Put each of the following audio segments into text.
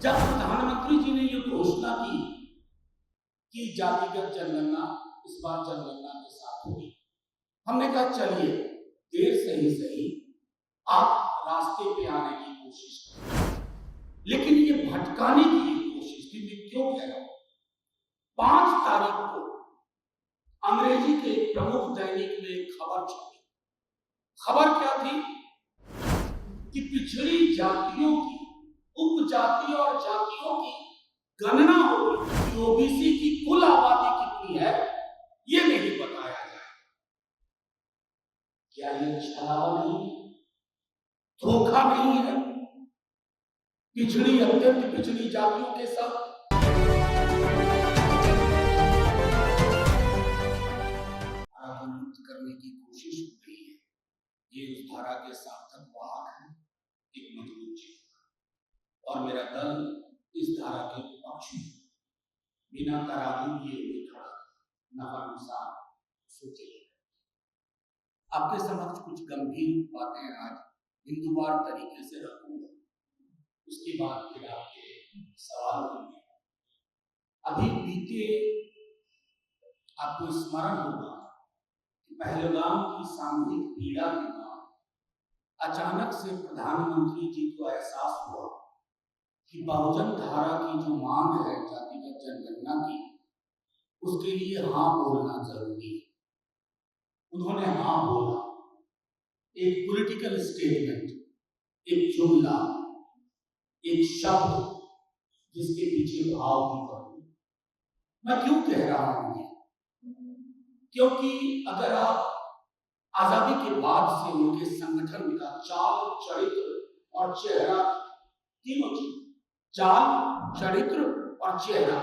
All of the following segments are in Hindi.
जब प्रधानमंत्री जी ने ये घोषणा की कि जातिगत जनगणना इस बार जनगणना के साथ होगी, हमने कहा चलिए देर से ही सही आप रास्ते पे आने की कोशिश करें, लेकिन ये भटकाने की कोशिश थी। मैं क्यों कह रहा हूं? 5 तारीख को अंग्रेजी के एक प्रमुख दैनिक में एक खबर छपी। खबर क्या थी कि पिछड़ी जातियों की, उपजाति और जातियों की गणना होगी। ओबीसी की कुल आबादी कितनी है ये नहीं बताया जाए। क्या ये छलावा नहीं है? धोखा नहीं है? पिछड़ी, अत्यंत पिछड़ी जातियों के साथ मुक्त करने की कोशिश हो रही है। ये उस धारा के सार्थक वाहक है, एक मजबूत चीज, और मेरा दल इस धारा के पक्ष में बिना तराजू लिए हुए खड़ा, नफानुसार सोचे। आपके समक्ष कुछ गंभीर बातें आज बिंदुवार तरीके से रखूंगा, उसके बाद फिर आपके सवाल होंगे। अभी बीते आपको स्मरण होगा कि पहलगाम की सामूहिक पीड़ा के बाद अचानक से प्रधानमंत्री जी को एहसास हुआ कि बहुजन धारा की जो मांग है जातिगत जनगणना की, उसके लिए हाँ बोलना जरूरी है। उन्होंने हाँ बोला। एक पॉलिटिकल स्टेटमेंट, एक जुमला, एक शब्द जिसके पीछे भाव भी पड़े। मैं क्यों कह रहा हूं ये? क्योंकि अगर आप आजादी के बाद से उनके संगठन का चाल, चरित्र और चेहरा, तीनों चीज, चाल, चरित्र और चेहरा,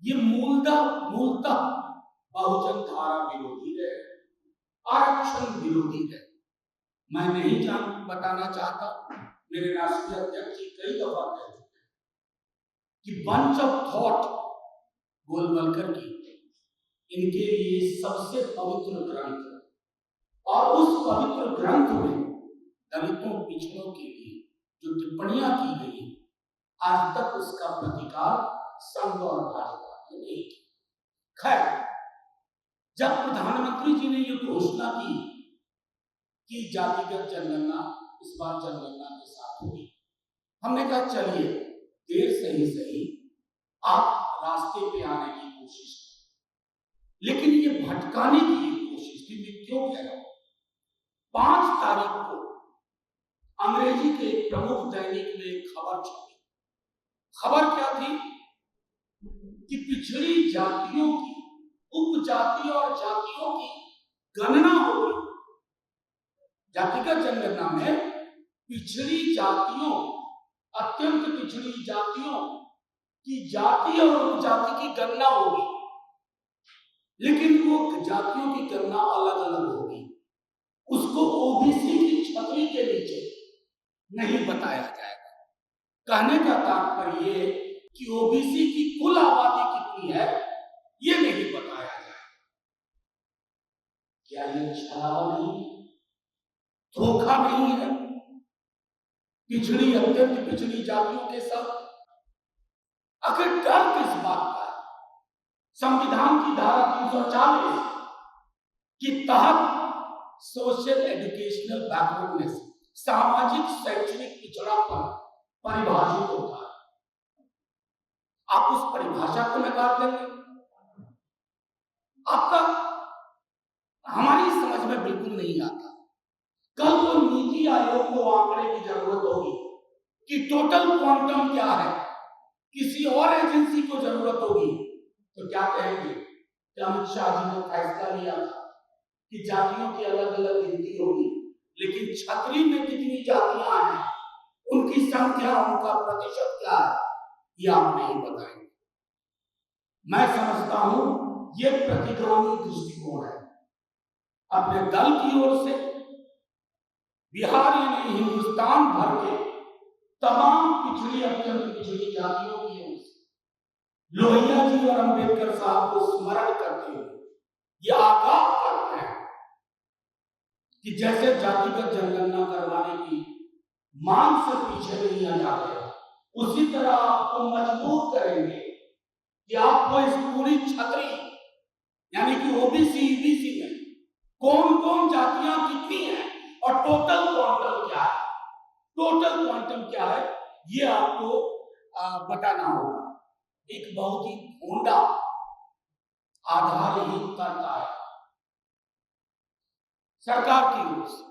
ये मूलतः बहुजन धारा विरोधी है, आरक्षण विरोधी है। मैं नहीं बताना चाहता, मेरे राष्ट्रीय अध्यक्ष जी कई दफा कह चुके हैं कि बंच ऑफ थॉट गोलवलकर की इनके लिए सबसे पवित्र ग्रंथ है, और उस पवित्र ग्रंथ में दलितों, पिछड़ों के लिए जो टिप्पणियां की गई, आज तक उसका प्रतिकार संघ और भाजपा ने नहीं किया। खैर, जब प्रधानमंत्री जी ने ये घोषणा की कि जातिगत जनगणना इस बार जनगणना के साथ होगी, हमने कहा चलिए देर से ही सही आप रास्ते पे आने की कोशिश करें, लेकिन ये भटकाने की कोशिश थी। मैं क्यों कह रहा हूं? 5 तारीख को अंग्रेजी के एक प्रमुख दैनिक में एक खबर छपी। खबर क्या थी कि पिछड़ी जातियों की, उपजाति और जातियों की गणना होगी। जातिगत जनगणना में पिछड़ी जातियों, अत्यंत पिछड़ी जातियों की जाति और उपजाति की गणना होगी, लेकिन वो जातियों की गणना अलग अलग होगी। उसको ओबीसी की छतरी के नीचे नहीं बताया जाएगा। कहने का तात्पर्य ये कि ओबीसी की कुल आबादी कितनी है ये नहीं बताया जाएगा। क्या ये छलावा नहीं है? धोखा नहीं है? पिछड़ी, अत्यंत पिछड़ी जातियों के साथ आखिर डर किस बात का है? संविधान की धारा 340 के तहत सोशल एजुकेशनल बैकवर्डनेस, सामाजिक शैक्षणिक पिछड़ापन परिभाषित होता है। आप उस परिभाषा को नकार देंगे? आपका हमारी समझ में बिल्कुल नहीं आता। कल तो नीति आयोग को आंकड़े की जरूरत होगी कि टोटल क्वांटम क्या है, किसी और एजेंसी को जरूरत होगी तो क्या कहेंगे कि अमित शाह जी ने फैसला लिया था कि जातियों की अलग अलग गिनती होगी, लेकिन छतरी में कितनी जातियां हैं, उनकी संख्या, उनका प्रतिशत क्या है, ये आप नहीं बताएंगे। मैं समझता हूं ये प्रतिगामी दृष्टिकोण है। अपने दल की ओर से बिहार यानी हिंदुस्तान भर के तमाम पिछड़ी, अत्यंत पिछड़ी जातियों की ओर से लोहिया जी और अंबेडकर साहब को स्मरण करते हुए ये आगाह करते हैं कि जैसे जातिगत जनगणना करवाने की मांग से पीछे नहीं हटा गया, उसी तरह आपको मजबूर करेंगे कि आपको इस पूरी छतरी यानी कि ओबीसी ईबीसी में कौन कौन जातियां कितनी हैं और टोटल क्वांटम क्या है, टोटल क्वांटम क्या है, ये आपको बताना होगा। एक बहुत ही भोंडा आधारहीन तर्क आया सरकार की ओर से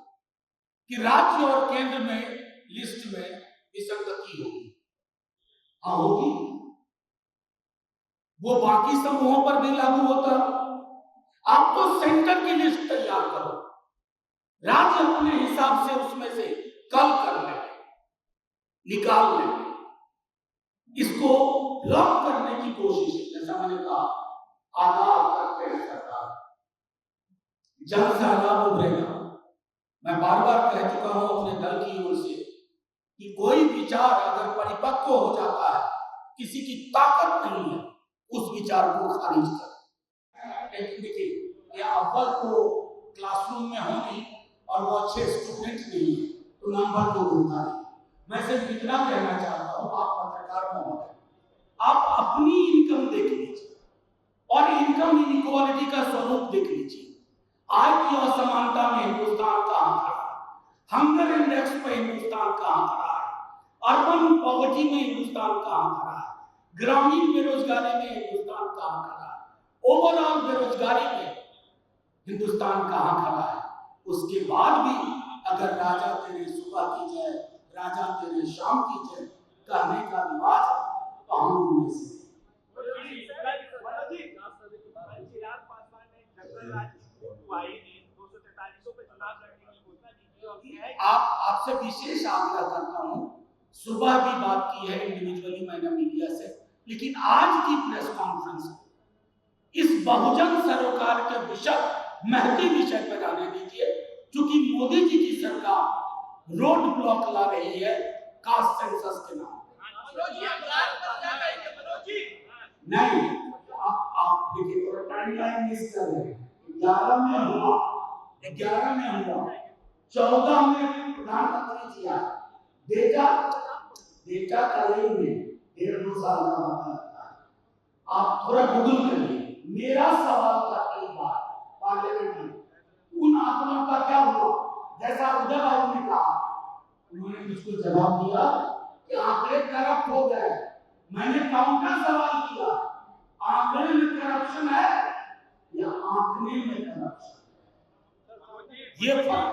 कि राज्य और केंद्र में लिस्ट में विसंगति होगी। हाँ होगी, वो बाकी समूहों पर भी लागू होता। आप तो सेंटर की लिस्ट तैयार करो, राज्य अपने हिसाब से उसमें से कल कर लेंगे, निकाल लेंगे। इसको लॉक करने की कोशिश है, जैसा मैंने कहा आधार करते हैं सरकार, जन सहलाब उभरेगा। मैं बार बार कह चुका हूं अपने दल की ओर से कि कोई विचार अगर परिपक्व हो जाता है, किसी की ताकत नहीं है उस विचार को खारिज कर। लेकिन देखिए, ये अव्वल तो क्लासरूम में हो नहीं और वो अच्छे स्टूडेंट नहीं है तो नंबर तो होता नहीं। मैं सिर्फ इतना कहना चाहता हूं, आप पत्रकार महोदय, आप अपनी इनकम देख लीजिए और इनकम इनइक्वालिटी का स्वरूप देख लीजिए। आय की असमानता में हिंदुस्तान कहां खड़ा है, हंगर इंडेक्स पर हिंदुस्तान कहां खड़ा है, अर्बन पॉवर्टी में हिंदुस्तान कहां खड़ा है, ग्रामीण बेरोजगारी में हिंदुस्तान कहां खड़ा है, ओवरऑल बेरोजगारी में हिंदुस्तान कहां खड़ा है। उसके बाद भी अगर राजा तेरे सुबह की जय, राजा तेरे शाम की जय कहने का रिवाज है तो हम उनमें से आपसे विशेष आग्रह करता हूं, सुबह भी बात की है इंडिविजुअली मैंने मीडिया से, लेकिन आज की प्रेस कॉन्फ्रेंस इस बहुजन सरोकार के विषय महती विषय पर आने दीजिए, क्योंकि मोदी जी की सरकार रोड ब्लॉक ला रही है कास्ट सेंसस के नाम। नहीं, आप देखिए थोड़ा टाइमलाइन मिस कर रहे हैं। 11 में हुआ, 11 में हुआ, 14 में प्रधानमंत्री जी आए, डेटा कल में 1.5 साल का वक्त लगता है। आप थोड़ा गूगल करिए। मेरा सवाल था कई बार पार्लियामेंट में, उन आंकड़ों का क्या हुआ? जैसा उदय बाबू ने कहा, उन्होंने मुझको जवाब दिया कि आंकड़े करप्ट हो गए। मैंने काउंटर सवाल किया, आंकड़े में करप्शन है या आंकड़े में करप्शन? ये फर्क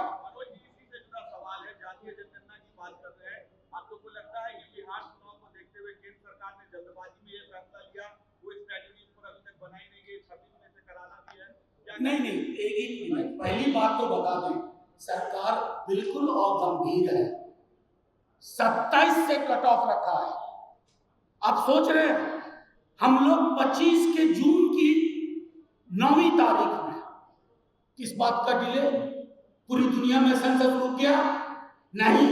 सवाल है। जातीय जनगणना की बात कर रहे हैं, आप लोग को लगता है कि बिहार चुनाव को देखते हुए केंद्र सरकार ने जल्दबाजी में ये फैसला लिया, वो स्ट्रेटेजी पर अभी तक बनाई नहीं गई, 26 में से कराना भी है? नहीं, एक मिनट, पहली बात तो बता दें, सरकार बिल्कुल और गंभीर है। 27 से कट ऑफ रखा है। आप सोच रहे हैं हम लोग 25 के जून की 9वीं तारीख में, किस बात का डिले? पूरी दुनिया में सेंसस रुक गया? नहीं,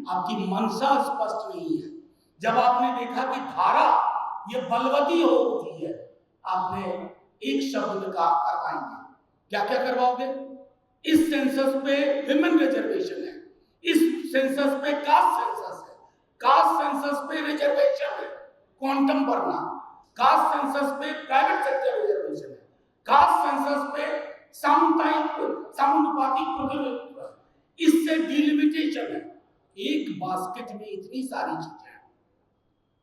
आपकी मंशा स्पष्ट नहीं है। जब आपने देखा कि धारा ये बलवती हो उठी है, आपने एक शब्द का करवाएंगे, क्या क्या करवाओगे? इस सेंसस पे विमेन रिजर्वेशन है, इस सेंसस पे कास्ट सेंसस है, कास्ट सेंसस पे रिजर्वेशन है, क्वांटम भरना, कास्ट सेंसस पे प्राइवेट सेक्टर रिजर्वेशन है, कास्ट सेंसस पे समानुपातिक प्रतिनिधित्व, इससे डिलिमिटेशन है। एक बास्केट में इतनी सारी चीजें हैं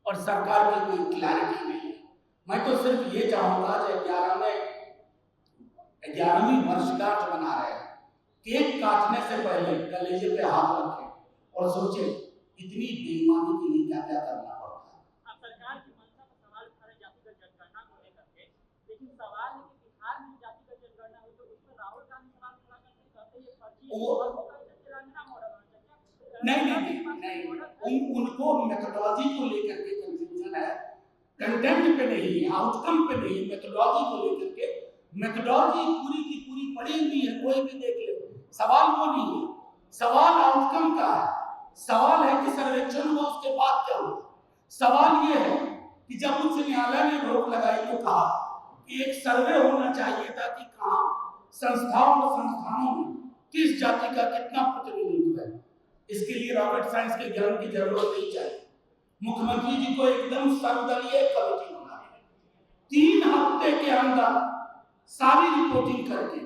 और सरकार की कोई क्लैरिटी नहीं है। मैं तो सिर्फ ये चाहूंगा कि 11वीं वर्षगांठ मना रहे हैं, केक काटने से पहले कलेजे पे हाथ रखें और सोचें इतनी बेईमानी के लिए क्या क्या करना पड़ता है। सरकार की मंशा पर सवाल उठा रहे जातिगत जनगणना को लेकर के, लेकिन सवाल है कि बिहार में जातिगत जनगणना हुई तो उसमें राहुल गांधी सवाल खड़ा करते कहते ये फर्जी तेलंगाना मॉडल होना चाहिए। नहीं, उनको मेथोडोलॉजी को लेकर के कंफ्यूजन है, कंटेंट पे नहीं, आउटकम पे नहीं, मेथोडोलॉजी को लेकर के। मेथोडोलॉजी पूरी की पूरी पड़ी हुई है, कोई भी देख ले। सवाल वो नहीं है, सवाल आउटकम का है। सवाल है कि सर्वेक्षण हुआ उसके बाद क्या हुआ। सवाल ये है कि जब उच्च न्यायालय ने रोक लगाई तो कहा कि एक सर्वे होना चाहिए था कि कहां संस्थाओं और संस्थानों में किस जाति का कितना प्रतिनिधित्व है। इसके लिए रॉकेट साइंस के ज्ञान की जरूरत नहीं चाहिए। मुख्यमंत्री जी को एकदम सर्वदलीय कमेटी बना 3 हफ्ते के अंदर सारी रिपोर्टिंग करके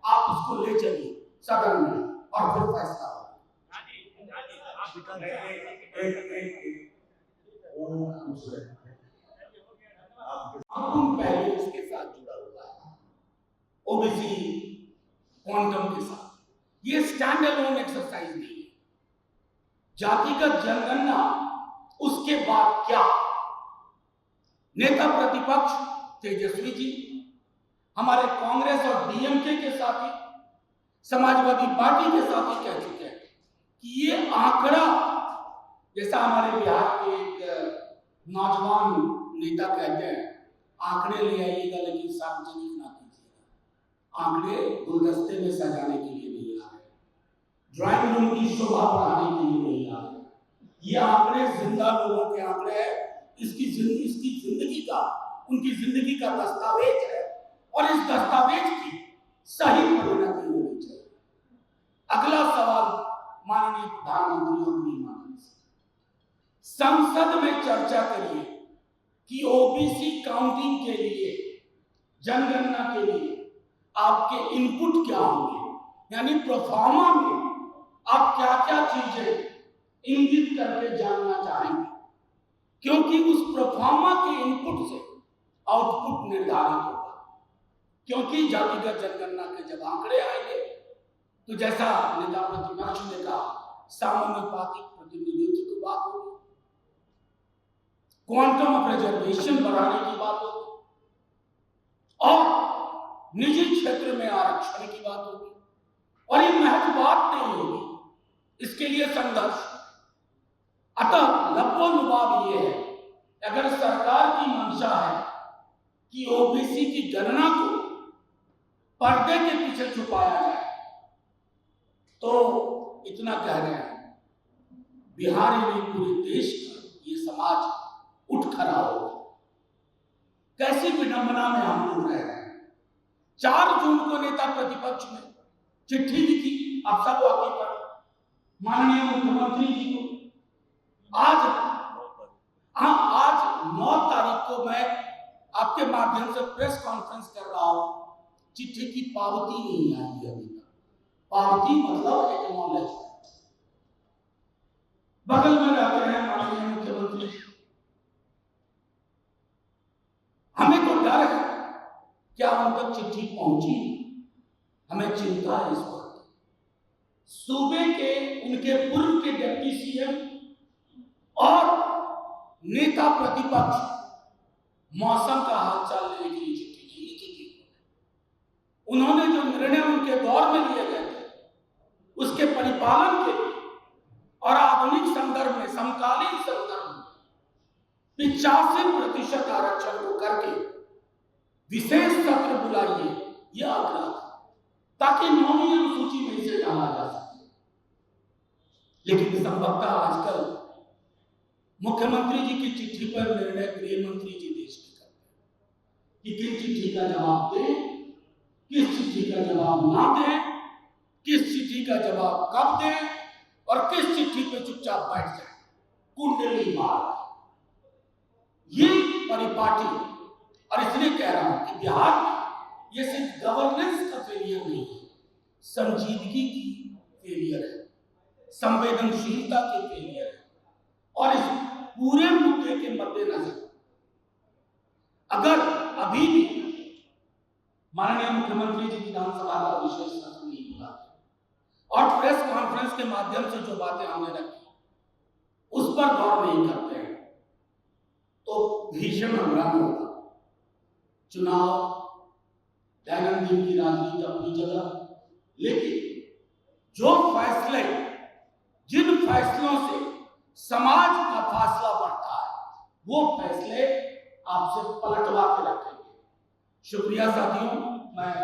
आप उसको ले चलिए सदन में और फिर फैसला होगा। पहले उसके साथ जुड़ा हुआ है ओबीसी क्वांटम के साथ, ये स्टैंड अलोन एक्सरसाइज नहीं है। जातिगत जनगणना उसके बाद क्या? नेता प्रतिपक्ष तेजस्वी जी हमारे कांग्रेस और डीएमके के साथी, समाजवादी पार्टी के साथी कह चुके हैं कि ये आंकड़ा, जैसा हमारे बिहार के एक नौजवान नेता कहते हैं, आंकड़े ले आइएगा लेकिन सार्वजनिक ना कीजिएगा। आंकड़े गुलदस्ते में सजाने के लिए नहीं आ रहे, ड्राइंग रूम की शोभा बढ़ाने के लिए नहीं आ रहे। ये आंकड़े जिंदा लोगों के आंकड़े हैं, इसकी जिंदगी का, उनकी जिंदगी का दस्तावेज है और इस दस्तावेज की सही परिणति होनी चाहिए। अगला सवाल माननीय प्रधानमंत्री और गृहमंत्री से, संसद में चर्चा करिए कि ओबीसी काउंटिंग के लिए, जनगणना के लिए आपके इनपुट क्या होंगे, यानी प्रोफार्मा में आप क्या क्या चीजें इंगित करके जानना चाहेंगे, क्योंकि उस प्रोफार्मा के इनपुट से आउटपुट निर्धारित होगा। क्योंकि जातिगत जनगणना के जब आंकड़े आएंगे तो जैसा नेता प्रतिपक्ष ने कहा, समानुपातिक प्रतिनिधित्व की बात होगी, क्वांटम ऑफ रिजर्वेशन बढ़ाने की बात होगी और निजी क्षेत्र में आरक्षण की बात होगी। और ये महज बात नहीं होगी, इसके लिए संघर्ष। अतः लब्बो-लुबाब ये है, अगर सरकार की मंशा है कि ओबीसी की गणना को पर्दे के पीछे छुपाया जाए, तो इतना कह रहे हैं, बिहार ही नहीं पूरे देश का ये समाज उठ खड़ा होगा। कैसी विडंबना में हम लोग रह रहे हैं। 4 जून को नेता प्रतिपक्ष ने चिट्ठी लिखी, आप सब वाकई पर, माननीय मुख्यमंत्री जी को। आज 9 तारीख को मैं आपके माध्यम से प्रेस कॉन्फ्रेंस कर रहा हूं, चिट्ठी की पावती नहीं आई है अभी तक। पावती मतलब एक्नॉलेजमेंट। बगल में रहते हैं माननीय मुख्यमंत्री, हमें तो डर है क्या उन तक चिट्ठी पहुंची, हमें चिंता है इस बात। सूबे के उनके पूर्व के डिप्टी सीएम और नेता प्रतिपक्ष मौसम का हालचाल लेने के लिए चिट्ठी नहीं लिखी थी। उन्होंने जो निर्णय उनके दौर में लिए गए थे उसके परिपालन के लिए और आधुनिक संदर्भ में, समकालीन संदर्भ में 85% आरक्षण को करके विशेष सत्र बुलाइए, यह आग्रह था, ताकि 9वीं अनुसूची में इसे डाला जा सके। लेकिन संभवतः आजकल मुख्यमंत्री जी की चिट्ठी पर निर्णय गृह मंत्री जी देश के करते हैं कि किस चिट्ठी का जवाब दें, किस चिट्ठी का जवाब ना दें, किस चिट्ठी का जवाब कब दें और किस चिट्ठी पे चुपचाप बैठ जाए। कुंडली मार ये परिपाटी। और इसलिए कह रहा हूं कि बिहार में ये सिर्फ गवर्नेंस का फेलियर नहीं है, संजीदगी की फेलियर है, संवेदनशीलता की फेलियर है। और इस पूरे मुद्दे के मद्देनजर अगर अभी भी माननीय मुख्यमंत्री जी विधानसभा का विशेष सत्र नहीं हुआ और प्रेस कॉन्फ्रेंस के माध्यम से जो बातें हमने रखी उस पर गौर नहीं करते हैं, तो भीषण संग्राम होगा। चुनाव, दैनंदिन की राजनीति अपनी जगह, लेकिन जो फैसले, जिन फैसलों से समाज का फासला बढ़ता है, वो फैसले आपसे पलटवा के रखेंगे। शुक्रिया साथियों, मैं